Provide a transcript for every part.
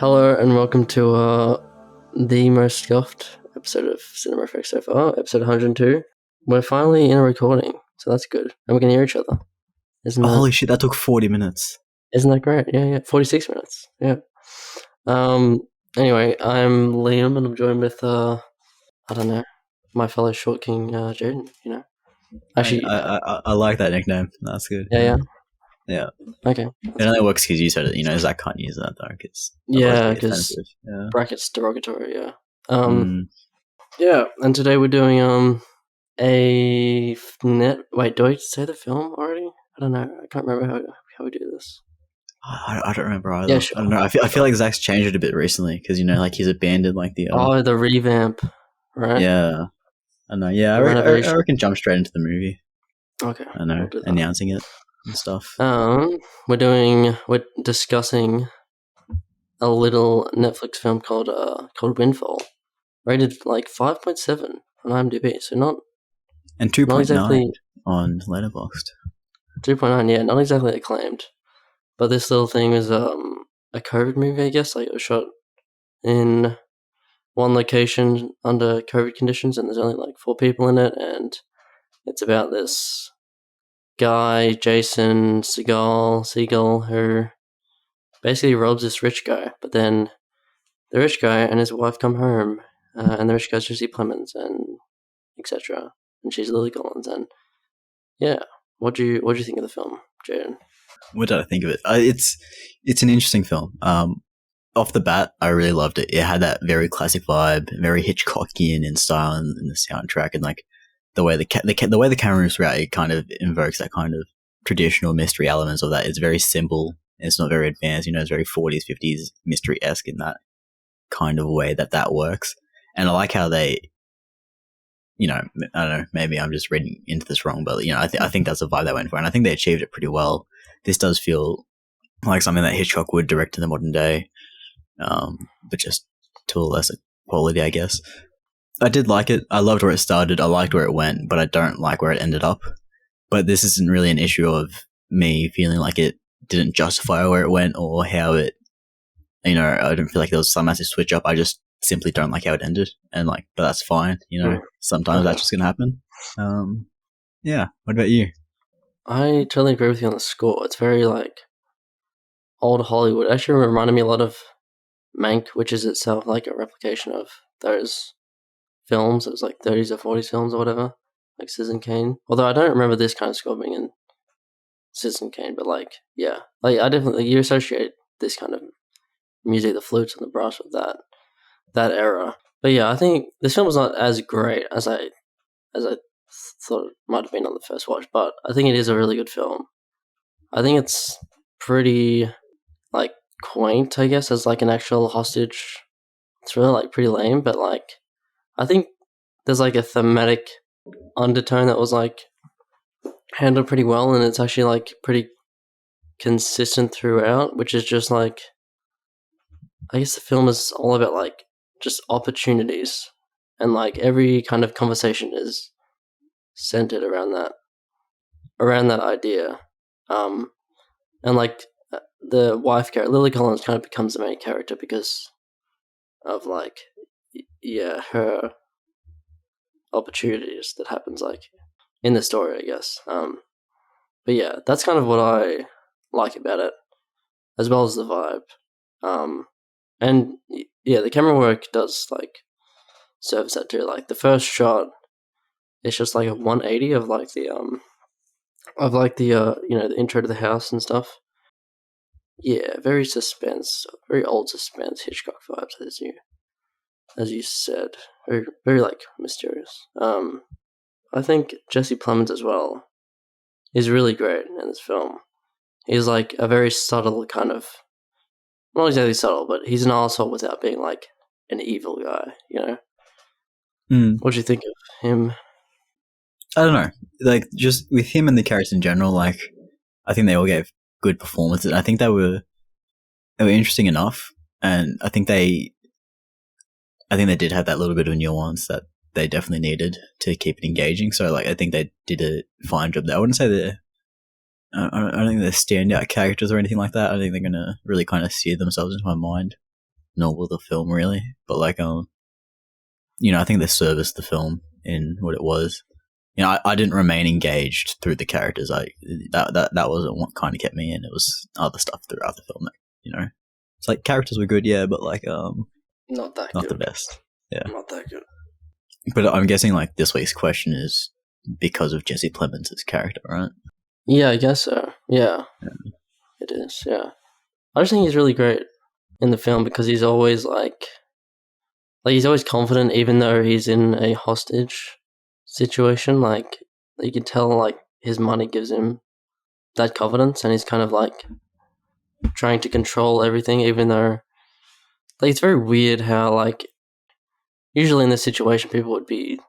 Hello and welcome to the most scuffed episode of Cinema Effects so far, episode 102. We're finally in a recording, so that's good. And we can hear each other. Holy shit, that took 40 minutes. Isn't that great? Yeah. 46 minutes. Yeah. Anyway, I'm Liam and I'm joined with, my fellow short king, Jayden, Actually, I like that nickname. That's good. Yeah. Okay. It only works because you said it, Zach can't use that though. Because brackets derogatory, yeah. Yeah, and today we're doing Wait, do I say the film already? I don't know. I can't remember how we do this. I don't remember either. Yeah, sure. I don't know. I feel like Zach's changed it a bit recently because he's abandoned the the revamp, right? Yeah, I know. Yeah, I reckon jump straight into the movie. Okay, I know, announcing it and stuff. We're discussing a little Netflix film called Windfall, rated 5.7 on IMDb, so not 2.9 exactly on Letterboxd. 2.9, yeah, not exactly acclaimed, but this little thing is a COVID movie, I guess. It was shot in one location under COVID conditions, and there's only 4 people in it, and it's about this guy, Jason Segel, who basically robs this rich guy, but then the rich guy and his wife come home, and the rich guy's Jesse Plemons, and etc. And she's Lilly Collins, and yeah. What do you think of the film, Jayden? What did I think of it? It's an interesting film. Off the bat, I really loved it. It had that very classic vibe, very Hitchcockian in style in the soundtrack, and the way the way the camera moves throughout, it kind of invokes that kind of traditional mystery elements of that. It's very simple. It's not very advanced. It's very 40s, 50s mystery-esque in that kind of way that works. And I like how they, I don't know, maybe I'm just reading into this wrong, but I think that's the vibe they went for, and I think they achieved it pretty well. This does feel like something that Hitchcock would direct in the modern day, but just to a lesser quality, I guess. I did like it. I loved where it started. I liked where it went, but I don't like where it ended up. But this isn't really an issue of me feeling like it didn't justify where it went or how it, I don't feel like there was some massive switch up. I just simply don't like how it ended, and but that's fine. Sometimes that's just gonna happen. Yeah. What about you? I totally agree with you on the score. It's very old Hollywood. It actually reminded me a lot of Mank, which is itself a replication of those films. It was 30s or 40s films or whatever, like Citizen Kane. Although I don't remember this kind of score being in Citizen Kane, but yeah, I definitely you associate this kind of music, the flutes and the brass, with that era. But yeah, I think this film was not as great as I thought it might have been on the first watch, but I think it is a really good film. I think it's pretty quaint, I guess, as an actual hostage thriller, pretty lame, but I think there's a thematic undertone that was handled pretty well, and it's actually pretty consistent throughout, which is just I guess the film is all about just opportunities, and every kind of conversation is centered around that idea, and the wife character Lilly Collins kind of becomes the main character because of her opportunities that happens in the story, I guess. But yeah, that's kind of what I like about it, as well as the vibe. And yeah, the camera work does serves that too. The first shot, it's just a 180 of the the intro to the house and stuff. Yeah, very suspense, very old suspense Hitchcock vibes, as you said, very very mysterious. I think Jesse Plemons as well is really great in this film. He's a very subtle kind of, not exactly subtle, but he's an asshole without being an evil guy. What do you think of him? I don't know. Just with him and the characters in general, I think they all gave good performances. I think they were interesting enough, and I think they did have that little bit of nuance that they definitely needed to keep it engaging. So I think they did a fine job there. I wouldn't say I don't think they're standout characters or anything like that. I think they're gonna really kind of sear themselves into my mind. nor will the film really. But like I think they serviced the film in what it was. I didn't remain engaged through the characters. That wasn't what kind of kept me in. It was other stuff throughout the film. It's like characters were good, yeah, but like Not that not good. the best. Yeah, Not that good. but I'm guessing like this week's question is because of Jesse Plemons' character, right? Yeah, I guess so. Yeah, it is. Yeah, I just think he's really great in the film because he's always like he's always confident, even though he's in a hostage situation. Like you can tell, like his money gives him that confidence, and he's kind of like trying to control everything, even though like it's very weird how like usually in this situation people would be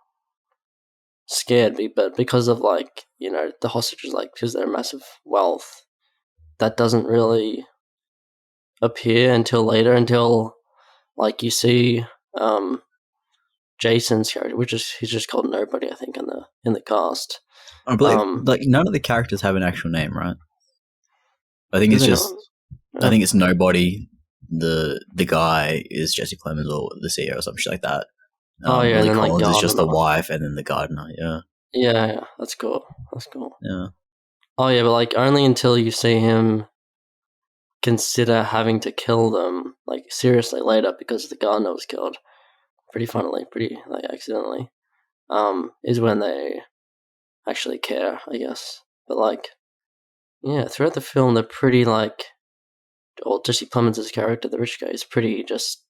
scared, but because of like the hostages, like because they're massive wealth, that doesn't really appear until later, until like you see Jason's character, which is he's just called Nobody, I think, in the cast. I believe like none of the characters have an actual name, right? I think it's just I think it's Nobody. The guy is Jesse Plemons or the CEO or some shit like that. Lilly and then Collins like is just the wife, and then the gardener. Yeah. Yeah, that's cool. That's cool. Yeah. Oh yeah, but like only until you see him consider having to kill them, like seriously later, because the gardener was killed. Pretty funnily, pretty like accidentally. Is when they actually care, I guess. But like, yeah, throughout the film, they're pretty like, Jesse Plemons' character, the rich guy, is pretty just,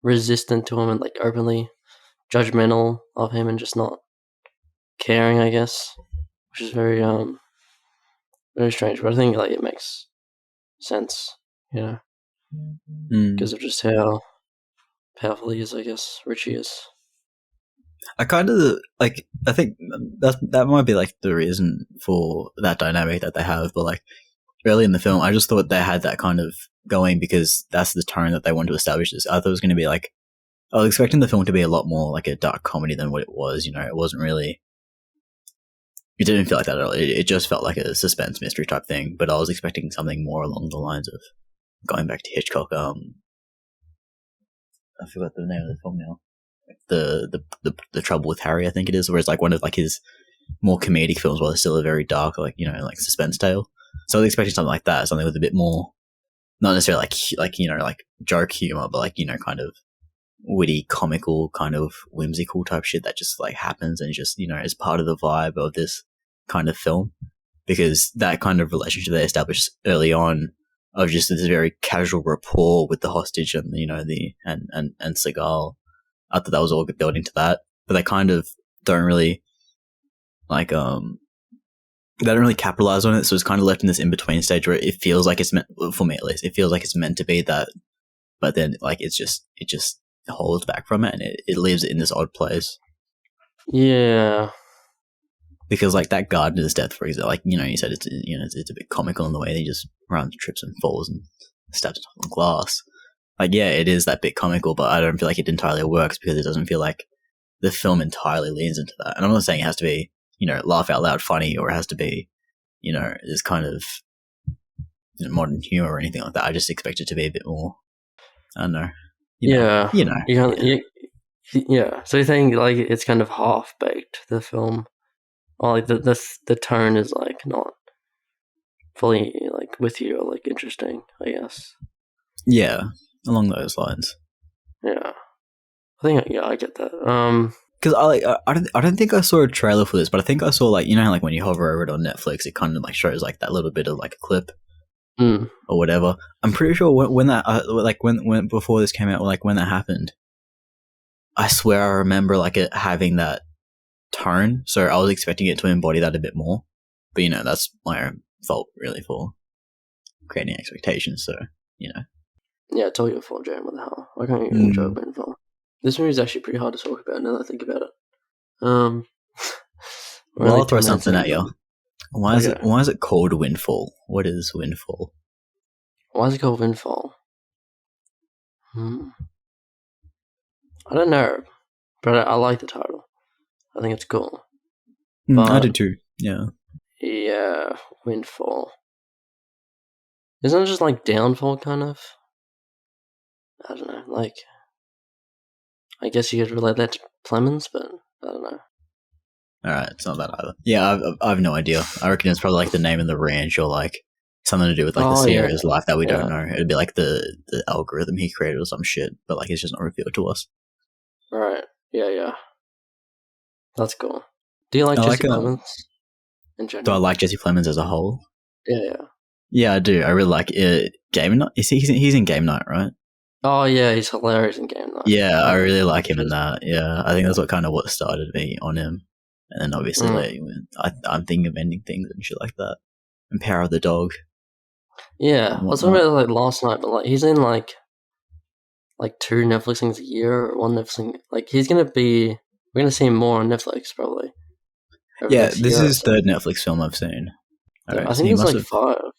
resistant to him and like openly judgmental of him and just not caring, I guess, which is very very strange. But I think like it makes sense, because of just how powerful he is, I guess, rich he is. I kind of like. I think that might be like the reason for that dynamic that they have. But like early in the film, I just thought they had that kind of going because that's the tone that they wanted to establish. This, I thought it was going to be like I was expecting the film to be a lot more like a dark comedy than what it was. It wasn't really. It didn't feel like that at all. It just felt like a suspense mystery type thing. But I was expecting something more along the lines of going back to Hitchcock. I forgot the name of the film now. The Trouble with Harry, I think it is, where it's like one of like his more comedic films, while it's still a very dark, like like suspense tale. So I was expecting something like that, something with a bit more, not necessarily like joke humor, but like kind of witty, comical, kind of whimsical type shit that just like happens and just is part of the vibe of this kind of film, because that kind of relationship they established early on of just this very casual rapport with the hostage and and Segel. I thought that was all building to that, but they kind of don't really like they don't really capitalize on it. So it's kind of left in this in between stage where it feels like it's meant, for me at least, it feels like it's meant to be that, but then like it just holds back from it and it leaves it in this odd place. Yeah, because like that gardener's death, for example, like you said, it's it's a bit comical in the way he just runs, trips, and falls and stabs on glass. Like, yeah, it is that bit comical, but I don't feel like it entirely works because it doesn't feel like the film entirely leans into that. And I'm not saying it has to be, laugh out loud funny, or it has to be, this kind of modern humor or anything like that. I just expect it to be a bit more, I don't know. Yeah. So you think like it's kind of half baked, the film, or like the tone is like not fully like with you or like interesting, I guess. Yeah, along those lines. Yeah, I get that. Because I don't think I saw a trailer for this, but I think I saw like like when you hover over it on Netflix, it kind of like shows like that little bit of like a clip or whatever. I'm pretty sure when that when before this came out, like when that happened, I swear I remember like it having that tone. So I was expecting it to embody that a bit more, but that's my own fault really for creating expectations. So Yeah, it's all your fault, Jayden. What the hell? Why can't you enjoy Windfall? This movie is actually pretty hard to talk about now that I think about it. Well, I'll throw something at you. Why is it called Windfall? What is Windfall? Why is it called Windfall? I don't know, but I like the title. I think it's cool. I do too. Yeah. Yeah, Windfall. Isn't it just like downfall, kind of? I don't know. Like, I guess you could relate that to Plemons, but I don't know. All right, it's not that either. Yeah, I have no idea. I reckon it's probably like the name of the ranch or like something to do with like the Oh yeah, Sierra's life that we don't yeah, know. It'd be like the algorithm he created or some shit, but like it's just not revealed to us. right. Yeah. That's cool. Do you like I Jesse like Plemons in do I general? like Jesse Plemons as a whole? Yeah. Yeah, I do. I really like Game Night. He's in Game Night, right? Oh yeah, he's hilarious in game though. Yeah, I really like him in Just- that. Yeah, I think that's what started me on him. And then obviously mm. I'm thinking of ending things and shit like that. And Power of the Dog Yeah, and I was talking whatnot. about it, like last night, but like he's in like two Netflix things a year or one Netflix thing. Like we're gonna see him more on Netflix probably over the Yeah, next this year is or his so. third Netflix film I've seen. All I right, so think he it's must like have. 5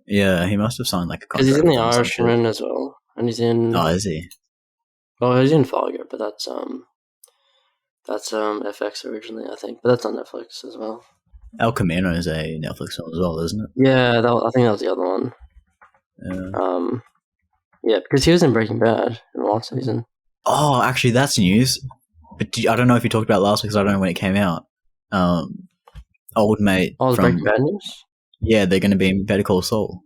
Yeah, he must have signed like a because he's contract in with The them or some shit. Irishman as well, and he's in Oh, is he? he's in Fargo, but that's FX originally I think, but that's on Netflix as well. El Camino is a Netflix film as well, isn't it? Yeah, I think that was the other one. Yeah. Yeah, because he was in Breaking Bad in the last season. Oh, actually, that's news. But I don't know if you talked about it last week because I don't know when it came out. Um, Old mate Oh, the Breaking from Bad news. yeah, they're going to be in Better Call Saul.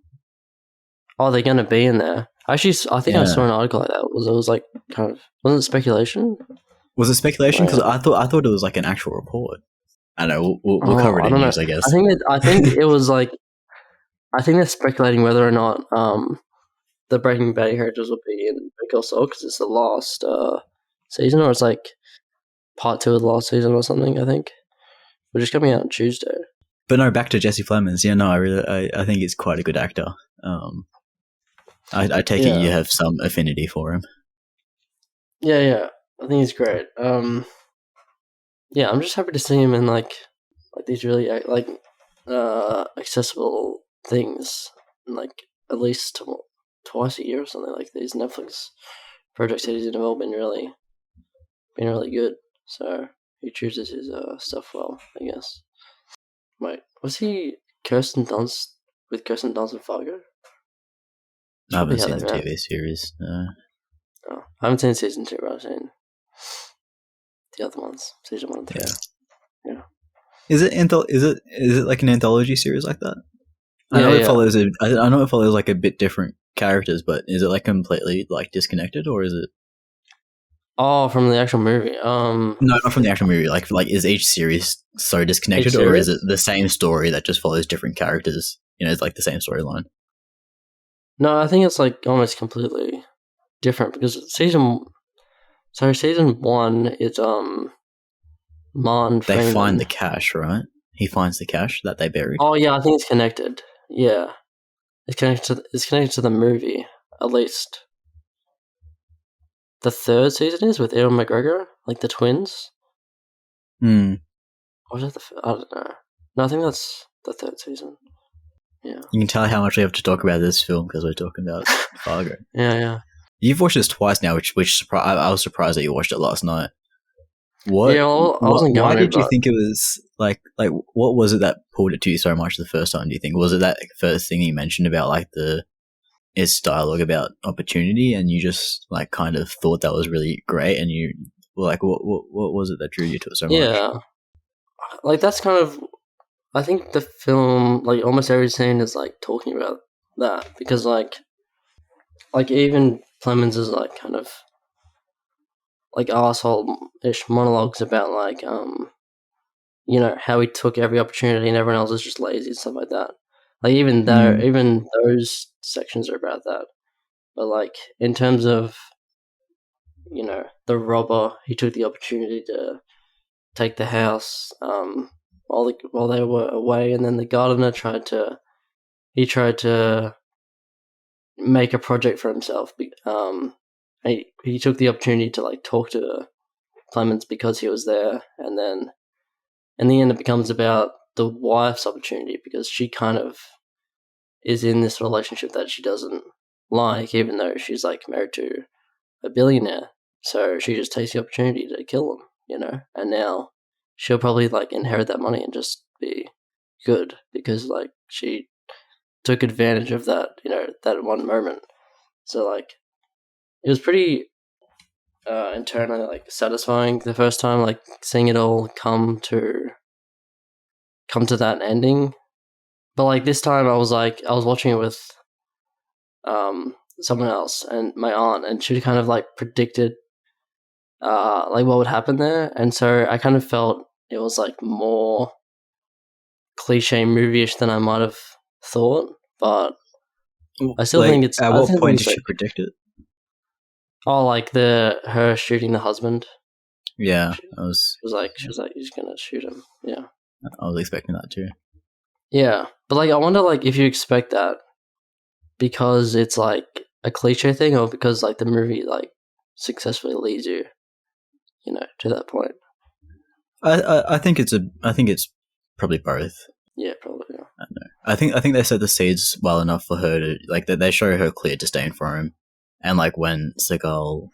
Oh, they're gonna be in there. Actually, I think I saw Yeah. an article like that. It was like kind of wasn't it speculation? Was it speculation? Because Like, I thought it was like an actual report. I don't know. We'll cover it I in don't know. news, I guess. I think it was like I think they're speculating whether or not the Breaking Bad characters will be in Better Call Saul because it's the last season, or it's like part 2 of the last season or something. I think, which is coming out on Tuesday. But no, back to Jesse Plemons. Yeah, no, I think he's quite a good actor. I take it you Yeah, have some affinity for him. yeah. I think he's great. Yeah, I'm just happy to see him in like these really like accessible things, like at least twice a year or something. Like these Netflix projects that he's involved in been really good. So he chooses his stuff well, I guess. Wait, was he Kirsten Dunst with Kirsten Dunst and Fargo? I Probably haven't how seen they the met. TV series. Oh, I haven't seen season 2, but I've seen the other ones, season 1 and 3. Yeah. Yeah. Is it like an anthology series like that? I know it Yeah. follows I know it follows like a bit different characters, but is it like completely like disconnected or is it Oh, from the actual movie. no, not from the actual movie? Like is each series so Each disconnected, or is it series? the same story that just follows different characters? You know, it's like the same storyline. No, I think it's like almost completely different because season 1 is Mon They find Freeman. the cash, right? He finds the cash that they buried. Oh yeah, I think it's connected. Yeah, it's connected to the movie at least. The third season is with Ewan McGregor, like the twins. Hmm. Or is that I don't know. No, I think that's the third season. Yeah. You can tell how much we have to talk about this film because we're talking about Fargo. Yeah. You've watched this twice now, which I was surprised that you watched it last night. What? Yeah, well, I What? wasn't Why going to, did you but think it was like? What was it that pulled it to you so much the first time? Do you think was it that first thing you mentioned about like its dialogue about opportunity, and you just like kind of thought that was really great, and you were like, what was it that drew you to it so much? yeah, like that's kind of. I think the film, like almost every scene, is like talking about that because like even Plemons is like kind of like asshole-ish monologues about like how he took every opportunity and everyone else is just lazy and stuff like that. Like Mm. even those sections are about that. But like in terms of the robber, he took the opportunity to take the house while they were away, and then the gardener tried to make a project for himself. He took the opportunity to like talk to Clemens because he was there, and then in the end it becomes about the wife's opportunity because she kind of is in this relationship that she doesn't like, even though she's like married to a billionaire. So she just takes the opportunity to kill him, and now she'll probably like inherit that money and just be good because like she took advantage of that one moment. So like it was pretty internally like satisfying the first time, like seeing it all come to that ending. But like this time, I was watching it with someone else and my aunt, and she kind of like predicted like what would happen there, and so I kind of felt it was like more cliche movie-ish than I might have thought, but I still Like, think it's. at I what think point it's did like, she predict it? oh, like her shooting the husband. Yeah, She was like, he's gonna shoot him. Yeah, I was expecting that too. yeah, but like, I wonder, like, if you expect that because it's like a cliche thing, or because like the movie like successfully leads you, to that point. I think it's probably both. Yeah, probably. Yeah. I think they set the seeds well enough for her to like that. They show her clear disdain for him, and like when Segel,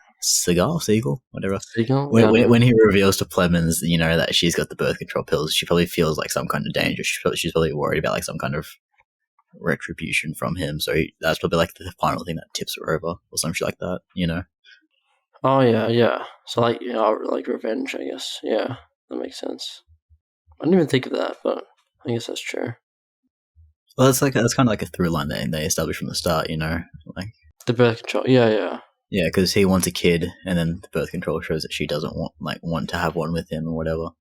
whatever, Segel? Yeah, I don't when know. he reveals to Plemons, that she's got the birth control pills, she probably feels like some kind of danger. She's probably worried about like some kind of retribution from him. So that's probably like the final thing that tips her over, or something like that. Oh yeah, yeah. So like, like revenge, I guess. Yeah, that makes sense. I didn't even think of that, but I guess that's true. Well, that's kind of like a through line they established from the start. Like. The birth control. Yeah, yeah. Yeah, because he wants a kid, and then the birth control shows that she doesn't want to have one with him or whatever.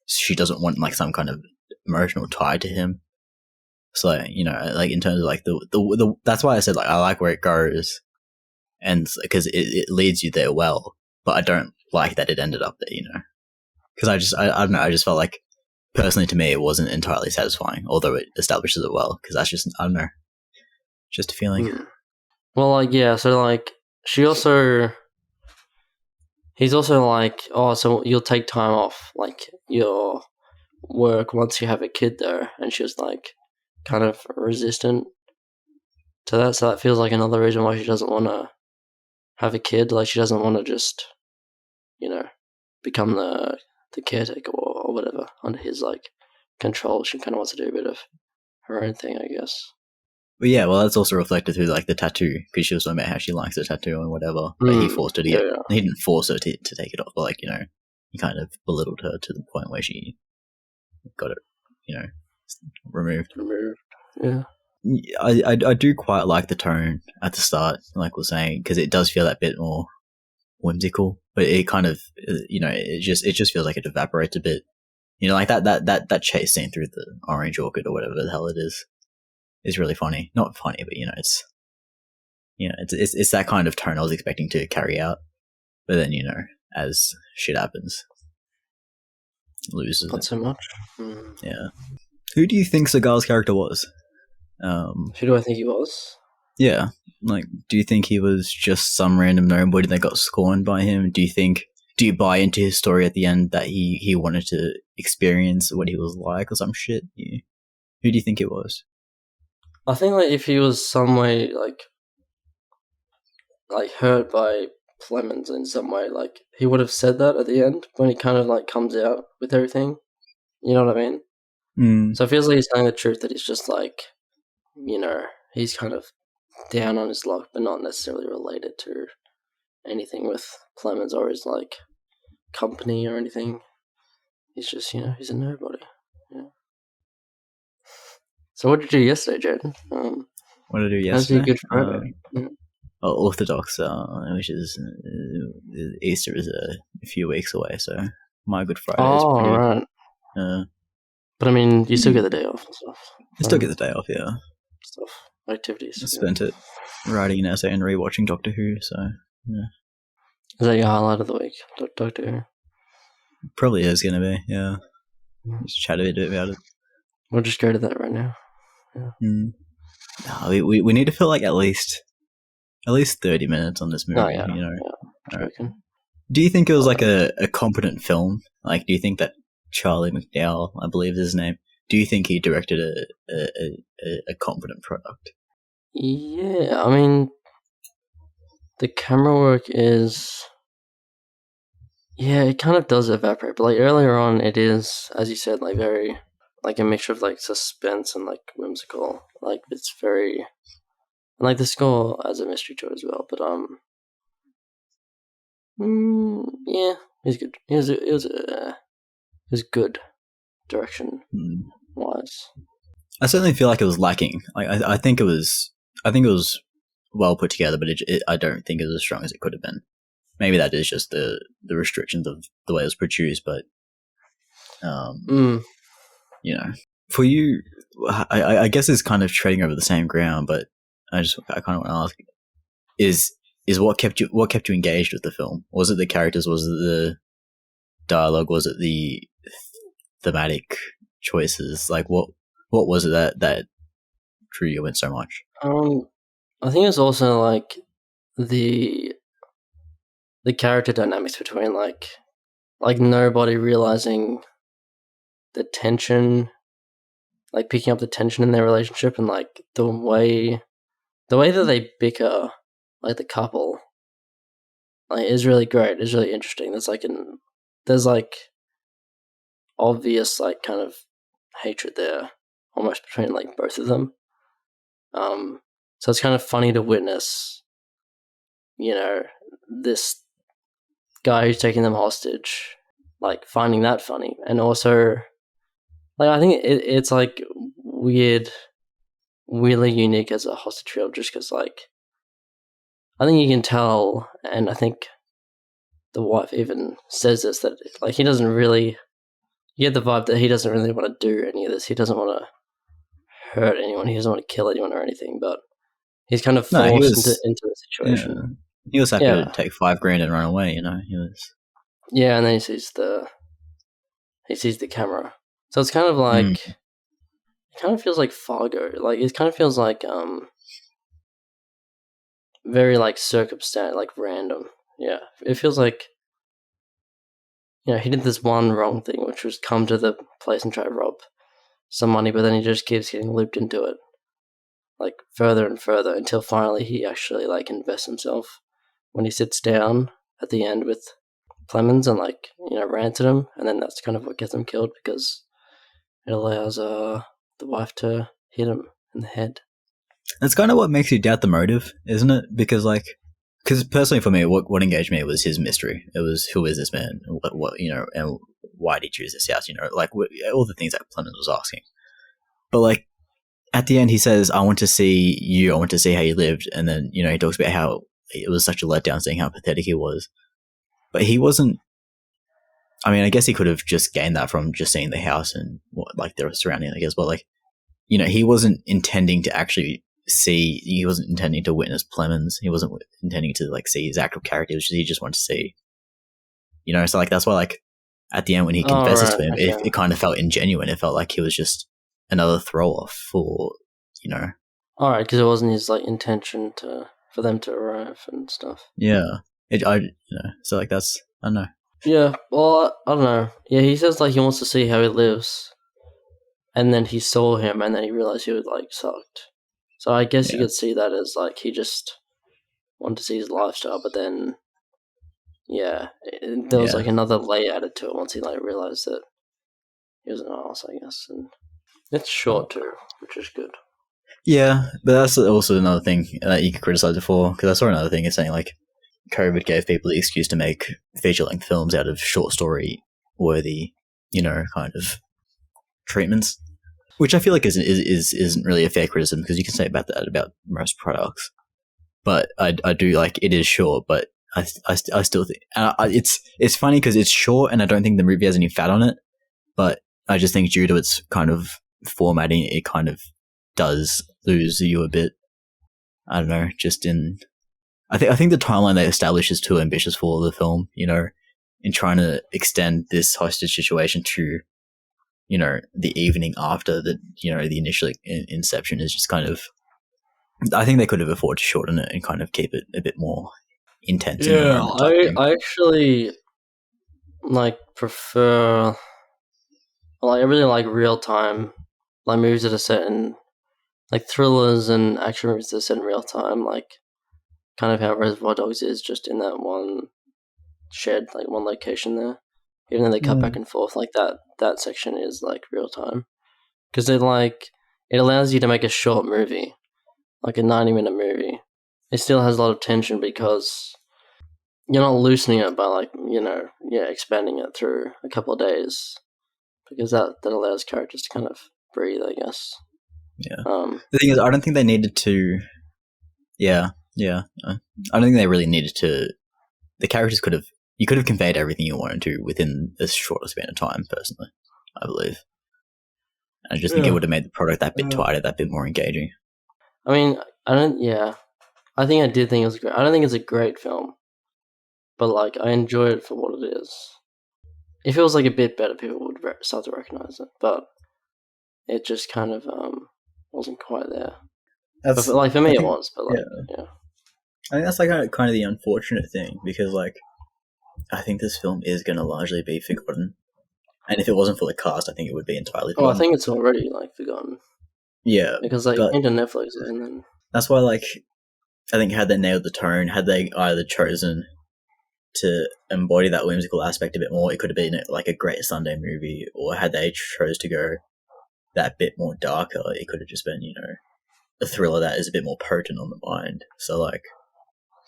She doesn't want like some kind of emotional tie to him. So like in terms of like the that's why I said like I like where it goes, and because it leads you there well, but I don't like that it ended up there. Because I don't know, I just felt like personally to me it wasn't entirely satisfying, although it establishes it well. Because that's just I don't know, just a feeling. Mm. Well, like, yeah. So like, he's also like, oh, so you'll take time off like your work once you have a kid there, and she was like kind of resistant to that. So that feels like another reason why she doesn't want to have a kid. Like, she doesn't want to just, you know, become the caretaker or whatever under his like control. She kind of wants to do a bit of her own thing, I guess. But yeah, well, that's also reflected through like the tattoo because she was talking about how she likes the tattoo and whatever. But he forced her to Yeah, get. yeah. He didn't force her to take it off, but like he kind of belittled her to the point where she got it, removed. Yeah. I do quite like the tone at the start, like we're saying, because it does feel that bit more whimsical, but it kind of it just feels like it evaporates a bit. Like that chase scene through the orange orchid or whatever the hell it is really funny. Not funny, but it's that kind of tone I was expecting to carry out. But then, as shit happens, it loses Not it. so much. Yeah. Who do you think Seagal's character was? Who do I think he was? Yeah. Like, do you think he was just some random nobody that got scorned by him? Do you buy into his story at the end that he wanted to experience what he was like or some shit? Who do you think it was? I think like if he was some way like hurt by Plemons in some way, like he would have said that at the end when he kind of like comes out with everything. You know what I mean? Mm. So it feels like he's telling the truth that he's just like, he's kind of down on his luck, but not necessarily related to anything with Plemons or his like company or anything. He's just, he's a nobody. Yeah. So what did you do yesterday, Jayden? What did I do How's your yesterday? Good Friday? Orthodox, which is Easter is a few weeks away, so my Good Friday is Oh, pretty. right. But I mean, you still get the day off and stuff. I still get the day off, yeah. Stuff, activities. I spent it writing an essay and rewatching Doctor Who, so yeah. Is that your highlight of the week, Doctor Who? Probably is going to be, yeah. Just chat a bit about it. We'll just go to that right now. Yeah. No, we need to fill like at least 30 minutes on this movie, Oh, yeah. Yeah, Right. Do you think it was like a competent film? Like, do you think that Charlie McDowell, I believe is his name, do you think he directed a competent product? Yeah, I mean, the camera work is... Yeah, it kind of does evaporate, but like earlier on, it is, as you said, like very, like a mixture of like suspense and like whimsical. Like it's very, like the score has a mystery to it as well. But Yeah, he's good. He was good direction Mm. wise. I certainly feel like it was lacking. I think it was. I think it was well put together, but I don't think it was as strong as it could have been. Maybe that is just the restrictions of the way it was produced, but Mm. you know, for you, I guess it's kind of treading over the same ground. But I kind of want to ask: is what kept you engaged with the film? Was it the characters? Was it the dialogue? Was it the thematic choices? Like what was it that drew you in so much? I think it's also like the character dynamics between like nobody realizing the tension, like picking up the tension in their relationship, and like the way that they bicker, like the couple, like is really great. It's really interesting. There's like obvious like kind of hatred there, almost between like both of them. So it's kind of funny to witness, this guy who's taking them hostage, like finding that funny, and also like I think it's like weirdly unique as a hostage film, just because like I think you can tell, and I think the wife even says this, that like he doesn't really. You get the vibe that he doesn't really want to do any of this. He doesn't want to hurt anyone. He doesn't want to kill anyone or anything. But he's kind of No, he forced into was. the Yeah, situation. he was happy to Yeah, take $5,000 and run away. You know, he was. yeah, and then he sees the camera. So it's kind of Mm. like it kind of feels like Fargo. Like it kind of feels like very like circumstant, like random. Yeah, it feels like he did this one wrong thing, which was come to the place and try to rob some money, but then he just keeps getting looped into it, like further and further until finally he actually like invests himself when he sits down at the end with Plemons and like rants at him, and then that's kind of what gets him killed because it allows the wife to hit him in the head. That's kind of what makes you doubt the motive, isn't it? Because personally for me, what engaged me was his mystery. It was, who is this man? What and why did he choose this house? Like all the things that Clemens was asking. But like at the end, he says, "I want to see you. I want to see how you lived." And then he talks about how it was such a letdown, seeing how pathetic he was. But he wasn't. I mean, I guess he could have just gained that from just seeing the house and what like the surrounding, I guess. But like, he wasn't intending to actually see. He wasn't intending to witness Plemons. He wasn't intending to like see his actual character. He just wanted to see. So like that's why like at the end when he Oh confesses right, to him, okay. it kind of felt ingenuine. It felt like he was just another throw off for you know. All right, because it wasn't his like intention for them to arrive and stuff. Yeah. So like that's I don't know. Yeah, well, I don't know. Yeah, he says like he wants to see how he lives, and then he saw him, and then he realized he was like sucked. So I guess you Yeah. could see that as like he just wanted to see his lifestyle, but then yeah, there was Yeah. like another layer added to it once he like realized that he was an ass, I guess, and it's short too, which is good. Yeah, but that's also another thing that you could criticize it for, because I saw another thing is saying like COVID gave people the excuse to make feature-length films out of short story worthy, kind of treatments, which I feel like isn't really a fair criticism, because you can say about that about most products. But I do like it is short, but I still think it's funny because it's short and I don't think the movie has any fat on it, but I just think due to its kind of formatting, it kind of does lose you a bit. I don't know, just in I think the timeline they establish is too ambitious for the film, in trying to extend this hostage situation to, the evening after the initial inception is just kind of. I think they could have afforded to shorten it and kind of keep it a bit more intense in the Yeah, moment type thing. I actually like prefer. Well, I really like real time, like movies that are set in like thrillers and action movies that are set in real time, like kind of how Reservoir Dogs is, just in that one shed, like one location there. Even though they cut back Mm. and forth, like that section is like real time because it allows you to make a short movie, like a 90-minute movie. It still has a lot of tension because you're not loosening it by expanding it through a couple of days, because that allows characters to kind of breathe, I guess. Yeah. The thing is, I don't think they needed to. Yeah. I don't think they really needed to. The characters you could have conveyed everything you wanted to within a shorter span of time. Personally, I believe. I just think it would have made the product that bit tighter, that bit more engaging. I mean, I don't. Yeah, I think I did think it was great. I don't think it's a great film, but like I enjoy it for what it is. If it was like a bit better, people would start to recognize it, but it just kind of wasn't quite there. But for me, it was. But yeah. I think that's like kind of the unfortunate thing, because like I think this film is going to largely be forgotten, and if it wasn't for the cast, I think it would be entirely forgotten. Oh, I think it's already like forgotten. Yeah, because like into Netflix, and then that's why like I think had they nailed the tone, had they either chosen to embody that whimsical aspect a bit more, it could have been like a great Sunday movie, or had they chose to go that bit more darker, it could have just been, a thriller that is a bit more potent on the mind. So like,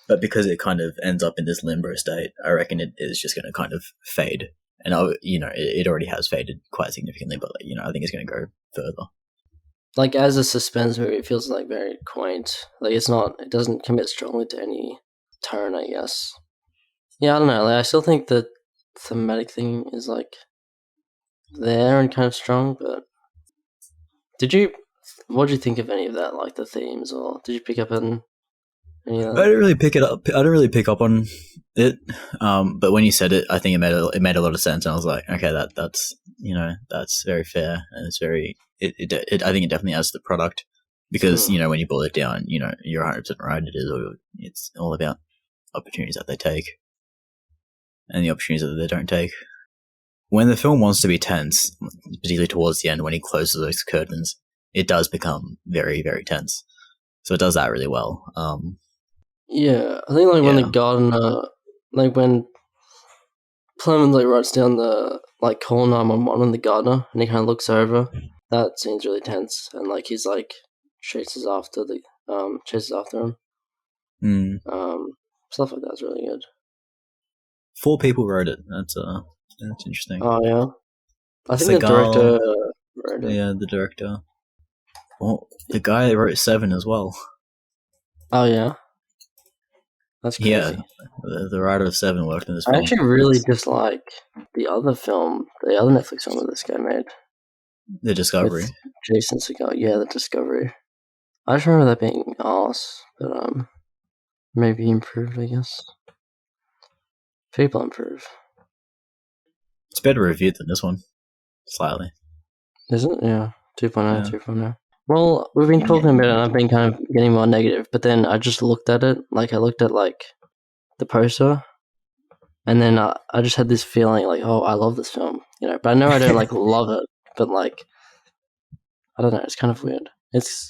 but because it kind of ends up in this limbo state, I reckon it is just going to kind of fade. And it already has faded quite significantly, but like, I think it's going to go further. Like as a suspense movie, it feels like very quaint. Like it doesn't commit strongly to any tone, I guess. Yeah, I don't know. Like, I still think the thematic thing is like there and kind of strong, but what did you think of any of that? Like the themes, or did you pick up on any of that? I didn't really pick it up. I didn't really pick up on it. But when you said it, I think it made a lot of sense, and I was like, okay, that's very fair, and it's very. I think it definitely adds to the product, because when you boil it down, you're 100% right. It's all about opportunities that they take, and the opportunities that they don't take. When the film wants to be tense, particularly towards the end when he closes those curtains, it does become very, very tense. So it does that really well. Yeah, I think like when the gardener, like when Plemons like writes down the like call 911 on the gardener, and he kind of looks over. That scene's really tense, and like he's like chases after him. Stuff like that's really good. 4 people wrote it. That's interesting. Oh yeah, I think the director wrote it. Yeah, the director. Well, the guy wrote 7 as well. Oh yeah, that's crazy. Yeah, the writer of 7 worked in this film. I actually really dislike the other Netflix film that this guy made. The Discovery. With Jason Segel. Yeah, The Discovery. I just remember that being arse, but maybe improved, I guess. People improve. It's better reviewed than this one, slightly. Is it? Yeah, 2.0, 2.0. Well, we've been talking about it, and I've been kind of getting more negative, but then I just looked at it, like I looked at like the poster, and then I just had this feeling like, oh, I love this film, but I know I don't like love it, but like, I don't know, it's kind of weird.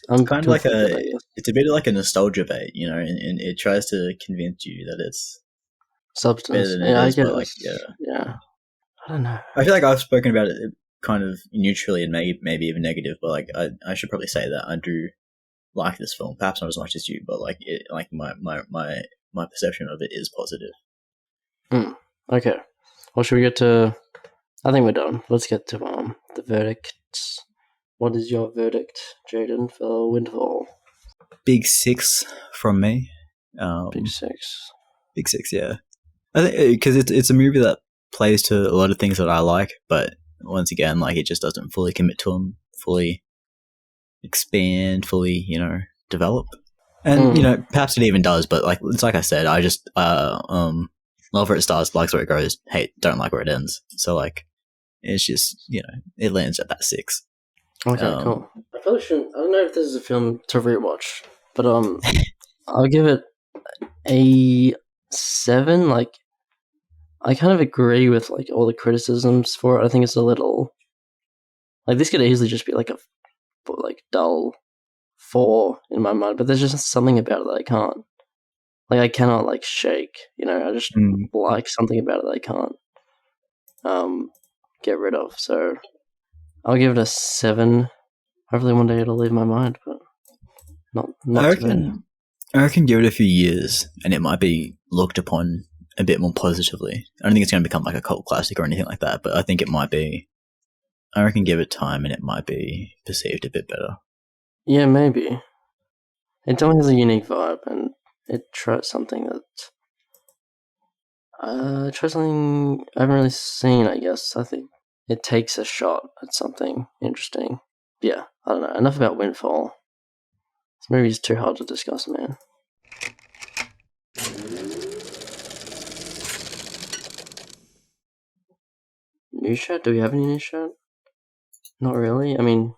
I'm kind of like it's a bit like a nostalgia bait, and it tries to convince you that it's substance. Yeah, I guess. Yeah. I don't know. I feel like I've spoken about it kind of neutrally and maybe even negative, but like I should probably say that I do like this film, perhaps not as much as you, but like my perception of it is positive. Okay. Well, should we get to? I think we're done. Let's get to the verdicts. What is your verdict, Jayden, for Windfall? Big 6 from me. Big 6. Big 6, yeah. I think because it's a movie that plays to a lot of things that I like, but once again, like it just doesn't fully commit to them, fully expand, fully develop, and perhaps it even does, but like it's like I said, I just love where it starts, likes where it goes, don't like where it ends. So like it's just it lands at that 6. Okay, cool. I probably shouldn't. I don't know if this is a film to rewatch, but I'll give it a 7. Like, I kind of agree with like all the criticisms for it. I think it's a little like this could easily just be like a dull 4 in my mind, but there's just something about it that I can't. Like, I cannot like shake. I just like something about it that I can't get rid of. So I'll give it a 7. Hopefully one day it'll leave my mind, but not I reckon give it a few years and it might be looked upon a bit more positively. I don't think it's going to become like a cult classic or anything like that, but I think it might be. I reckon give it time and it might be perceived a bit better. Yeah, maybe. It definitely has a unique vibe, and it tries something that tries something I haven't really seen. I guess I think it takes a shot at something interesting. Yeah, I don't know. Enough about Windfall. This movie's too hard to discuss, man. News chat? Do we have any news chat? Not really. I mean,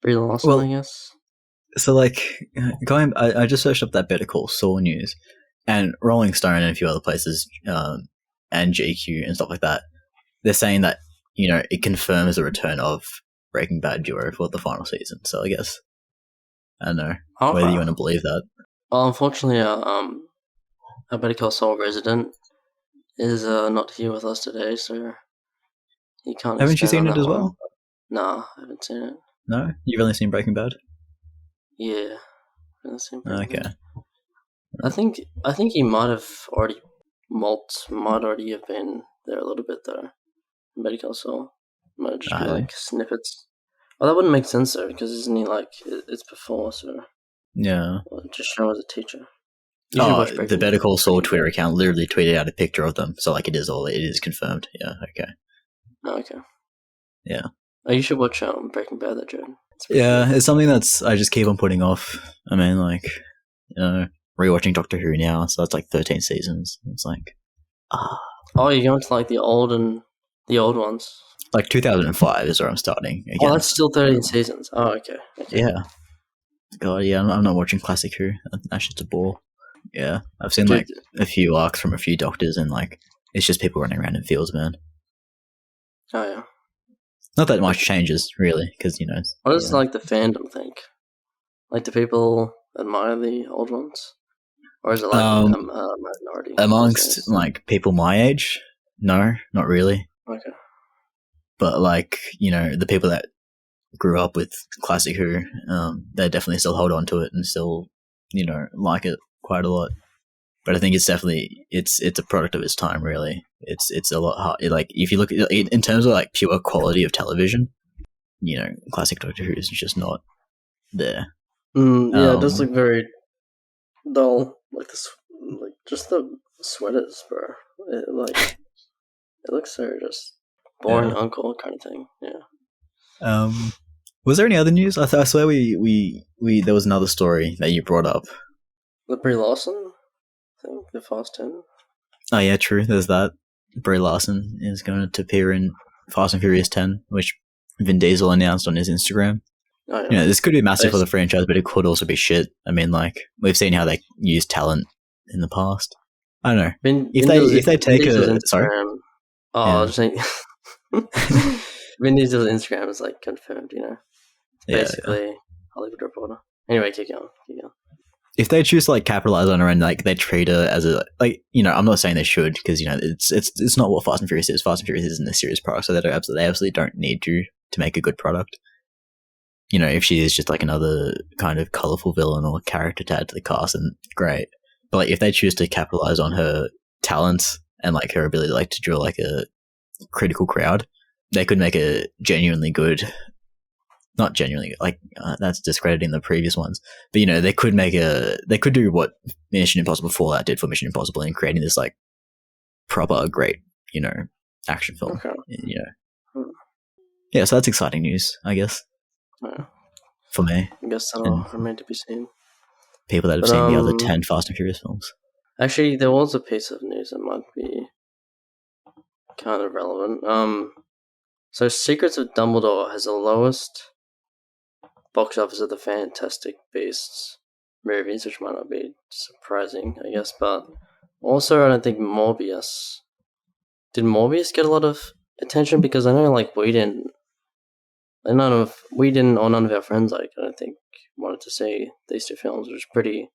Brie Larson, Well, I guess. so like I just searched up that Better Call Saul news, and Rolling Stone and a few other places, and GQ and stuff like that. They're saying that it confirms the return of Breaking Bad duo for the final season. So I guess I don't know whether you want to believe that. Well, unfortunately, a Better Call Saul resident is not here with us today, so he can't. Haven't you expand seen on it that as one. well? Nah, I haven't seen it. No, you've only seen Breaking Bad. Yeah, I haven't seen Breaking Okay. Bad. I think he might already have been there a little bit though. Better Call Saul might just be like snippets. Well, that wouldn't make sense though, because isn't he like it's before, so Yeah. Just show as a teacher. The Better Call Saul Twitter account literally tweeted out a picture of them, so like it is confirmed. Yeah. Okay. Oh, okay. Yeah. Oh, you should watch Breaking Bad, that Jayden. Yeah, it's something that's I just keep on putting off. I mean, like, rewatching Doctor Who now, so that's like 13 seasons. It's like, Oh, you're going to like the old ones. Like 2005 is where I'm starting again. Oh, that's still 13 seasons. Oh, okay. Yeah. God, yeah, I'm not watching classic Who. That's just a bore. Yeah, I've seen like a few arcs from a few doctors, and like it's just people running around in fields, man. Oh yeah. Not that much changes really, because What does like the fandom think? Like, do people admire the old ones, or is it like a minority amongst like people my age? No, not really. Okay. But like the people that grew up with classic Who, they definitely still hold on to it and still like it quite a lot. But I think it's definitely it's a product of its time. Really, it's a lot hard. Like if you look at it in terms of like pure quality of television, classic Doctor Who is just not there. Yeah, it does look very dull. Like just the sweaters, bro. It looks so just boring uncle kind of thing. Yeah. Was there any other news? I swear we there was another story that you brought up. The Brie Larson thing, the Fast 10. Oh yeah, true. There's that. Brie Larson is going to appear in Fast and Furious 10, which Vin Diesel announced on his Instagram. Oh, yeah. This could be massive for the franchise, but it could also be shit. I mean, like we've seen how they use talent in the past. I don't know. If they take a sorry. Oh, I was just saying. Vin Diesel's Instagram is like confirmed. It's basically Hollywood Reporter. Anyway, keep going. If they choose to like capitalize on her and like they treat her as a I'm not saying they should, because it's not what Fast and Furious is. Fast and Furious isn't a serious product, so they absolutely don't need to make a good product. If she is just like another kind of colorful villain or character to add to the cast, then great. But like if they choose to capitalize on her talents and like her ability like to draw like a critical crowd, they could make a genuinely good. Not genuinely, like that's discrediting the previous ones, but they could do what Mission Impossible Fallout did for Mission Impossible in creating this like proper great action film. Okay. Yeah, so that's exciting news, I guess. Yeah. For me, I guess that'll remain to be seen. People that have seen the other 10 Fast and Furious films. Actually, there was a piece of news that might be kind of relevant. So Secrets of Dumbledore has the lowest box office of the Fantastic Beasts movies, which might not be surprising, I guess, but also I don't think Morbius... Did Morbius get a lot of attention? Because I know, like, we didn't, or none of our friends, like, I don't think, wanted to see these two films, which is pretty...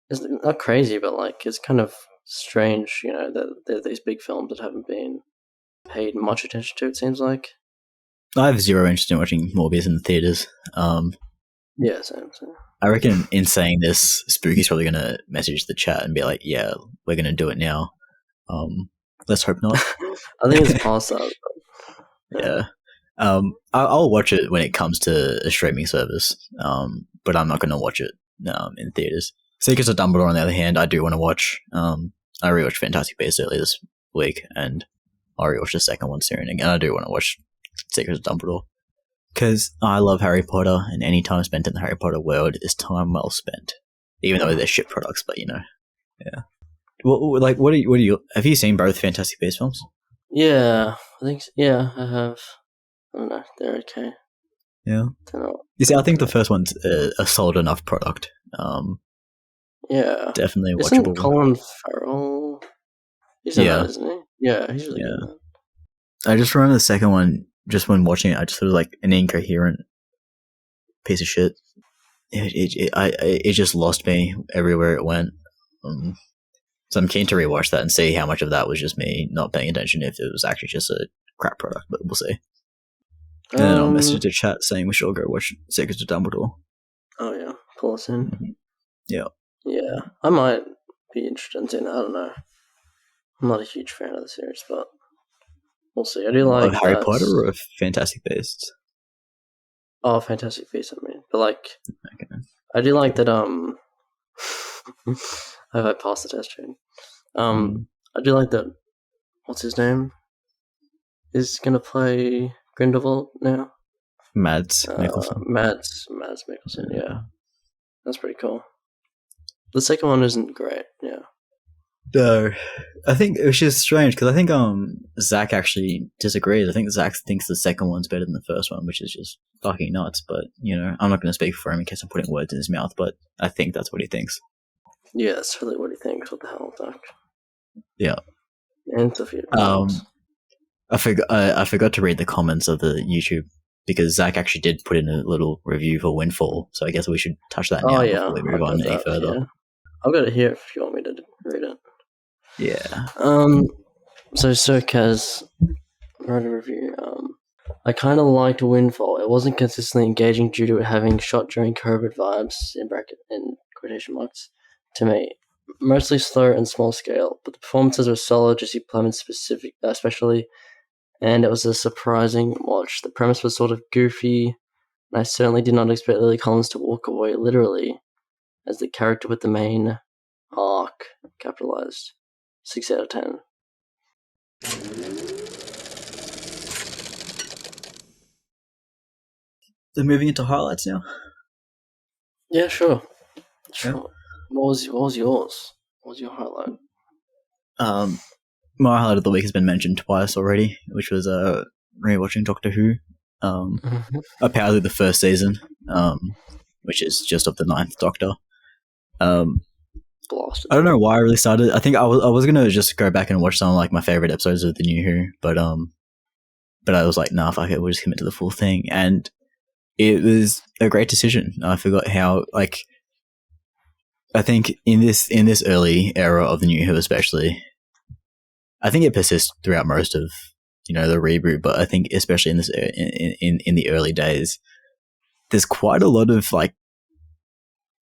It's not crazy, but, like, it's kind of strange, that they're these big films that haven't been paid much attention to, it seems like. I have zero interest in watching Morbius in the theaters. Yeah, same. I reckon in saying this, Spooky's probably gonna message the chat and be like, "Yeah, we're gonna do it now." Let's hope not. I think it's past that. Yeah. I'll watch it when it comes to a streaming service. But I'm not gonna watch it in theaters. Secrets of Dumbledore, on the other hand, I do want to watch. I rewatched Fantastic Beasts earlier this week, and I'll rewatch the second one soon. Again, I do want to watch Secrets of Dumbledore because I love Harry Potter, and any time spent in the Harry Potter world is time well spent. Even though they're shit products, but yeah. What do you? Have you seen both Fantastic Beasts films? Yeah, I think. Yeah, I have. I don't know. They're okay. Yeah. You see, I think the first one's a solid enough product. Yeah. Definitely Isn't watchable. Colin Farrell? He's in that, isn't he? Yeah, he's really good. I just remember the second one, just when watching it, I just thought it was like an incoherent piece of shit. It just lost me everywhere it went. So I'm keen to rewatch that and see how much of that was just me not paying attention, if it was actually just a crap product, but we'll see. And then I'll message the chat saying we should all go watch Secrets of Dumbledore. Oh yeah, pull us in. Mm-hmm. Yeah. Yeah, I might be interested in seeing that. I don't know. I'm not a huge fan of the series, but we'll see. I do like Harry Potter or Fantastic Beasts? Oh, Fantastic Beasts, I mean. But like, okay. I do like that. Have I passed the test, Jayden? I do like that. What's his name? Is gonna play Grindelwald now. Mads Mikkelsen. Mads Mikkelsen. Yeah, that's pretty cool. The second one isn't great. Yeah. No, I think it was just strange because I think Zach actually disagrees. I think Zach thinks the second one's better than the first one, which is just fucking nuts. But I'm not going to speak for him in case I'm putting words in his mouth. But I think that's what he thinks. Yeah, that's really what he thinks. What the hell, Zach? Yeah. And Sophia. I forgot to read the comments of the YouTube because Zach actually did put in a little review for Windfall. So I guess we should touch that now before we move on any further. Yeah. I've got it here if you want me to read it. Yeah. So Kaz wrote a review. I kind of liked Windfall. It wasn't consistently engaging due to it having shot during COVID vibes in quotation marks to me. Mostly slow and small scale, but the performances were solid. Jesse Plemons especially, and it was a surprising watch. The premise was sort of goofy, and I certainly did not expect Lilly Collins to walk away literally as the character with the main arc capitalized. 6 out of 10. So moving into highlights now? Yeah, sure. Yeah. What was yours? What was your highlight? My highlight of the week has been mentioned twice already, which was rewatching Doctor Who. Apparently the first season, which is just of the 9th Doctor. Blasted. I don't know why I really started. I think I was gonna just go back and watch some of like my favorite episodes of the New Who, but I was like, nah, fuck it, we'll just commit to the full thing, and it was a great decision. I forgot how I think in this early era of the New Who, especially, I think it persists throughout most of the reboot, but I think especially in this in the early days, there's quite a lot of like